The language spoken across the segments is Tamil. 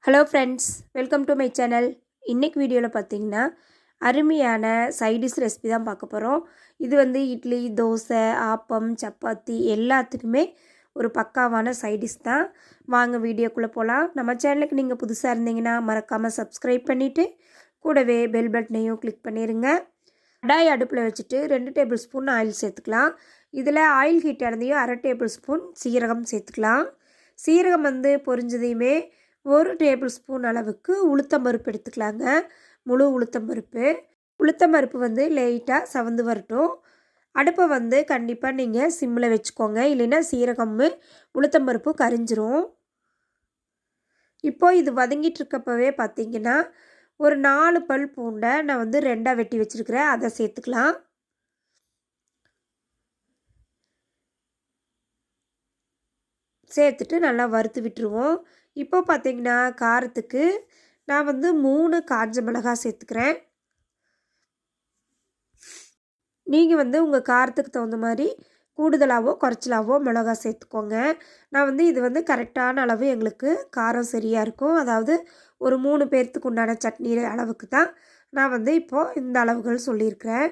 Hello friends, welcome to my channel. இன்றைக்கி வீடியோவில் பார்த்தீங்கன்னா அருமையான சைடிஷ் ரெசிபி தான் பார்க்க போகிறோம். இது வந்து இட்லி, தோசை, ஆப்பம், சப்பாத்தி எல்லாத்துக்குமே ஒரு பக்காவான சைடிஷ் தான். வாங்க வீடியோக்குள்ளே போகலாம். நம்ம சேனலுக்கு நீங்கள் புதுசாக இருந்தீங்கன்னா மறக்காமல் சப்ஸ்கிரைப் பண்ணிவிட்டு கூடவே பெல் பட்டனையும் கிளிக் பண்ணிடுங்க. கடாய் அடுப்பில் வச்சுட்டு 2 டேபிள் ஸ்பூன் ஆயில் சேர்த்துக்கலாம். இதில் ஆயில் ஹீட் ஆனதையும் 1/2 டேபிள் ஸ்பூன் சீரகம் சேர்த்துக்கலாம். சீரகம் வந்து பொரிஞ்சதையுமே 1 டேபிள் ஸ்பூன் அளவுக்கு உளுத்தம்பருப்பு எடுத்துக்கலாங்க. முழு உளுத்தம்பருப்பு. உளுத்தம்பருப்பு வந்து லைட்டாக சவந்து வரட்டும். அடுப்பை வந்து கண்டிப்பாக நீங்கள் சிம்மில் வச்சுக்கோங்க, இல்லைன்னா சீரகமும் உளுத்தம்பருப்பும் கரிஞ்சிரும். இப்போது இது வதங்கிட்டு இருக்கப்பவே பார்த்திங்கன்னா ஒரு 4 பல் பூண்டை நான் வந்து 2ஆக வெட்டி வச்சுருக்கிறேன், அதை சேர்த்துக்கலாம். சேர்த்துட்டு நல்லா வறுத்து விட்டுருவோம். இப்போ பார்த்திங்கன்னா காரத்துக்கு நான் வந்து 3 காஞ்ச மிளகாய் சேர்த்துக்கிறேன். நீங்கள் வந்து உங்கள் காரத்துக்கு தகுந்த மாதிரி கூடுதலாகவோ குறைச்சலாவோ மிளகாய் சேர்த்துக்கோங்க. நான் வந்து இது வந்து கரெக்டான அளவு எங்களுக்கு காரம் சரியாக இருக்கும். அதாவது ஒரு 3 பேர்த்துக்கு உண்டான சட்னி அளவுக்கு தான் நான் வந்து இப்போது இந்த அளவுகள் சொல்லியிருக்கிறேன்.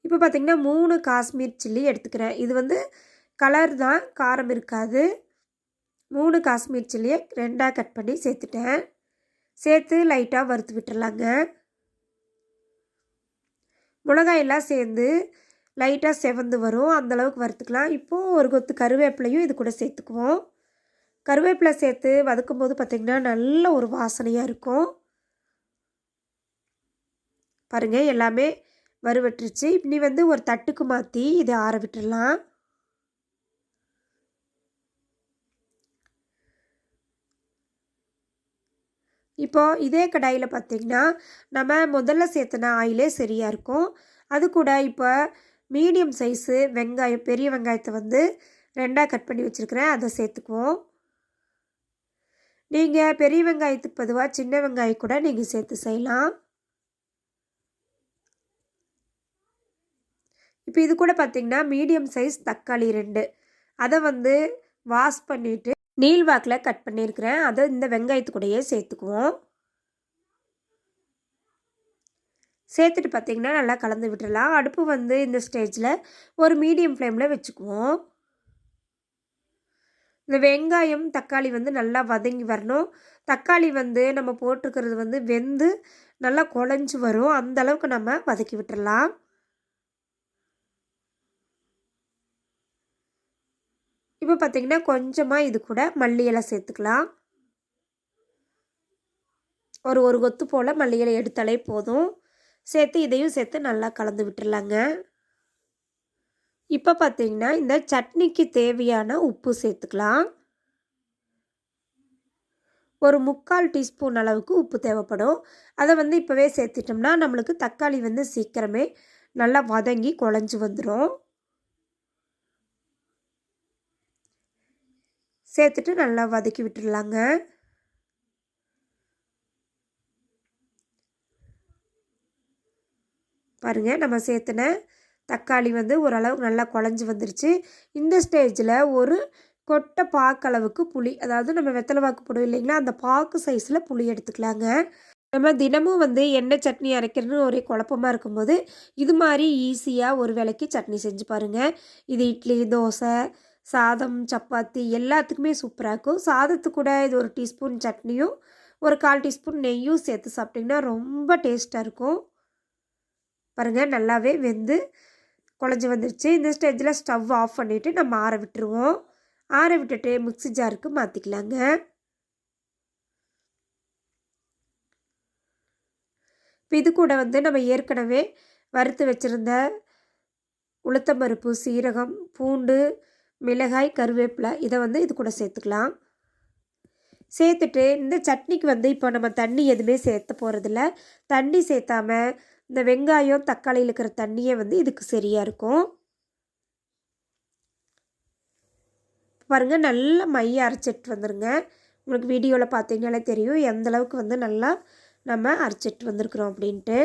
இப்போ பார்த்திங்கன்னா 3 காஷ்மீர் சில்லி எடுத்துக்கிறேன். இது வந்து கலர் தான், காரம் இருக்காது. 3 காஷ்மீர் சில்லியை 2ஆக கட் பண்ணி சேர்த்துட்டேன். சேர்த்து லைட்டாக வறுத்து விட்டுறலாங்க. மிளகாயெல்லாம் சேர்ந்து லைட்டாக செவந்து வரும், அந்தளவுக்கு வறுத்துக்கலாம். இப்போது ஒரு கொத்து கருவேப்பிலையும் இது கூட சேர்த்துக்குவோம். கருவேப்பிலை சேர்த்து வதக்கும்போது பார்த்திங்கன்னா நல்ல ஒரு வாசனையாக இருக்கும். பாருங்கள், எல்லாமே வறுவட்டுருச்சு. இப்படி வந்து ஒரு தட்டுக்கு மாற்றி இதை ஆற விட்டுடலாம். இப்போது இதே கடாயில் பார்த்திங்கன்னா நம்ம முதல்ல சேர்த்துன ஆயிலே சரியாக இருக்கும். அது கூட இப்போ மீடியம் சைஸு வெங்காயம், பெரிய வெங்காயத்தை வந்து 2ஆக கட் பண்ணி வச்சுருக்கிறேன், அதை சேர்த்துக்குவோம். நீங்கள் பெரிய வெங்காயத்துக்கு பொதுவாக சின்ன வெங்காயம் கூட நீங்கள் சேர்த்து செய்யலாம். இப்போ இது கூட பார்த்திங்கன்னா மீடியம் சைஸ் தக்காளி 2, அதை வந்து வாஷ் பண்ணிவிட்டு நீள்வாக்கில் கட் பண்ணியிருக்கிறேன், அதை இந்த வெங்காயத்து கூடயே சேர்த்துக்குவோம். சேர்த்துட்டு பார்த்திங்கன்னா நல்லா கலந்து விட்டுடலாம். அடுப்பு வந்து இந்த ஸ்டேஜில் ஒரு மீடியம் ஃப்ளேமில் வச்சுக்குவோம். இந்த வெங்காயம் தக்காளி வந்து நல்லா வதங்கி வரணும். தக்காளி வந்து நம்ம போட்டிருக்கிறது வந்து வெந்து நல்லா குழஞ்சி வரும், அந்த அளவுக்கு நம்ம வதக்கி விட்டுடலாம். இப்போ பார்த்திங்கன்னா கொஞ்சமாக இது கூட மல்லி இலை சேர்த்துக்கலாம். ஒரு கொத்து போல் மல்லி இலை எடுத்தாலே போதும். சேர்த்து இதையும் சேர்த்து நல்லா கலந்து விட்டுடலாங்க. இப்போ பார்த்திங்கன்னா இந்த சட்னிக்கு தேவையான உப்பு சேர்த்துக்கலாம். ஒரு 3/4 டீஸ்பூன் அளவுக்கு உப்பு தேவைப்படும். அதை வந்து இப்போவே சேர்த்துட்டோம்னா நம்மளுக்கு தக்காளி வந்து சீக்கிரமே நல்லா வதங்கி குழஞ்சி வந்துடும். சேர்த்துட்டு நல்லா வதக்கி விட்டுடலாங்க. பாருங்கள், நம்ம சேர்த்துன தக்காளி வந்து ஓரளவுக்கு நல்லா குழஞ்சி வந்துருச்சு. இந்த ஸ்டேஜில் ஒரு கொட்டை பாக்களவுக்கு புளி, அதாவது நம்ம வெத்தலை பாக்கு போடுவோம் இல்லைங்களா, அந்த பாக்கு சைஸில் புளி எடுத்துக்கலாங்க. நம்ம தினமும் வந்து எண்ணெய் சட்னி அரைக்கிறதுன்னு ஒரே குழப்பமாக இருக்கும்போது இது மாதிரி ஈஸியாக ஒரு வேளைக்கு சட்னி செஞ்சு பாருங்கள். இது இட்லி, தோசை, சாதம், சப்பாத்தி எல்லாத்துக்குமே சூப்பராக இருக்கும். சாதத்துக்கு கூட இது ஒரு டீஸ்பூன் சட்னியும் ஒரு 1/4 டீஸ்பூன் நெய்யும் சேர்த்து சாப்பிட்டிங்கன்னா ரொம்ப டேஸ்ட்டாக இருக்கும். பாருங்கள், நல்லாவே வெந்து குழஞ்சி வந்துருச்சு. இந்த ஸ்டேஜில் ஸ்டவ் ஆஃப் பண்ணிவிட்டு நம்ம ஆற விட்டுருவோம். ஆற விட்டுட்டு மிக்ஸி ஜாருக்கு மாற்றிக்கலாங்க. இப்போ இது கூட வந்து நம்ம ஏற்கனவே வறுத்து வச்சுருந்த உளுத்தம்பருப்பு, சீரகம், பூண்டு, மிளகாய், கருவேப்பிலை இதை வந்து இது கூட சேர்த்துக்கலாம். சேர்த்துட்டு இந்த சட்னிக்கு வந்து இப்போ நம்ம தண்ணி எதுவுமே சேர்த்த போகிறதில்ல. தண்ணி சேர்த்தாமல் இந்த வெங்காயம் தக்காளியில் இருக்கிற தண்ணியே வந்து இதுக்கு சரியாக இருக்கும். பாருங்கள், நல்லா மைய அரைச்சிட்டு வந்துருங்க. உங்களுக்கு வீடியோவில் பார்த்தீங்கன்னாலே தெரியும் எந்தளவுக்கு வந்து நல்லா நம்ம அரைச்சிட்டு வந்திருக்கிறோம் அப்படின்ட்டு.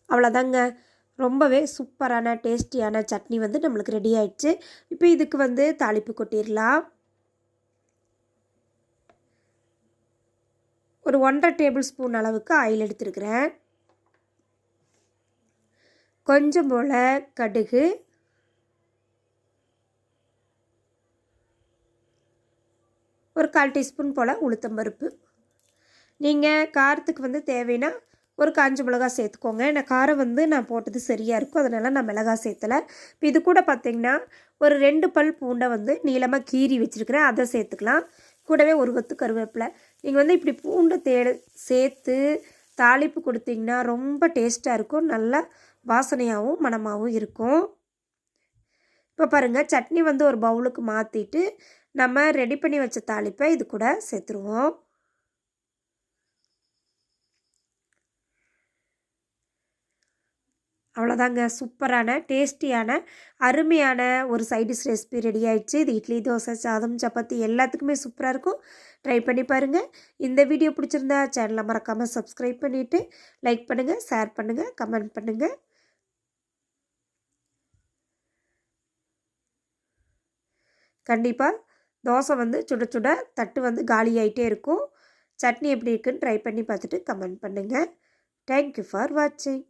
அவ்வளோதாங்க, ரொம்பவே சூப்பரான டேஸ்டியான சட்னி வந்து நம்மளுக்கு ரெடி ஆயிடுச்சு. இப்போ இதுக்கு வந்து தாளிப்பு கொட்டிடலாம். ஒரு 1.5 டேபிள் ஸ்பூன் அளவுக்கு ஆயில் எடுத்துருக்கிறேன். கொஞ்சம் போல் கடுகு, ஒரு 1/4 டீஸ்பூன் போல் உளுத்தம்பருப்பு. நீங்கள் காரத்துக்கு வந்து தேவைன்னா ஒரு காஞ்ச மிளகாய் சேர்த்துக்கோங்க. நான் காரம் வந்து நான் போட்டது சரியாக இருக்கும், அதனால் நான் மிளகாய் சேர்த்தலை. இப்போ இது கூட பார்த்திங்கன்னா ஒரு 2 பல் பூண்டை வந்து நீளமாக கீறி வச்சுருக்கிறேன், அதை சேர்த்துக்கலாம். கூடவே ஒரு கொத்து கருவேப்பிலை. நீங்கள் வந்து இப்படி பூண்டை சேர்த்து தாளிப்பு கொடுத்திங்கன்னா ரொம்ப டேஸ்ட்டாக இருக்கும், நல்லா வாசனையாகவும் மணமாகவும் இருக்கும். இப்போ பாருங்கள், சட்னி வந்து ஒரு பவுலுக்கு மாற்றிட்டு நம்ம ரெடி பண்ணி வச்ச தாளிப்பை இது கூட சேர்த்துருவோம். அவ்வளோதாங்க, சூப்பரான டேஸ்டியான அருமையான ஒரு சைடிஷ் ரெசிபி ரெடி ஆயிடுச்சு. இது இட்லி, தோசை, சாதம், சப்பாத்தி எல்லாத்துக்குமே சூப்பராக இருக்கும். ட்ரை பண்ணி பாருங்கள். இந்த வீடியோ பிடிச்சிருந்தா சேனலை மறக்காமல் சப்ஸ்கிரைப் பண்ணிவிட்டு லைக் பண்ணுங்கள், ஷேர் பண்ணுங்கள், கமெண்ட் பண்ணுங்கள். கண்டிப்பாக தோசை வந்து சுட சுட தட்டு வந்து காலி ஆகிட்டே இருக்கும். சட்னி எப்படி இருக்குன்னு ட்ரை பண்ணி பார்த்துட்டு கமெண்ட் பண்ணுங்கள். தேங்க்யூ ஃபார் வாட்சிங்.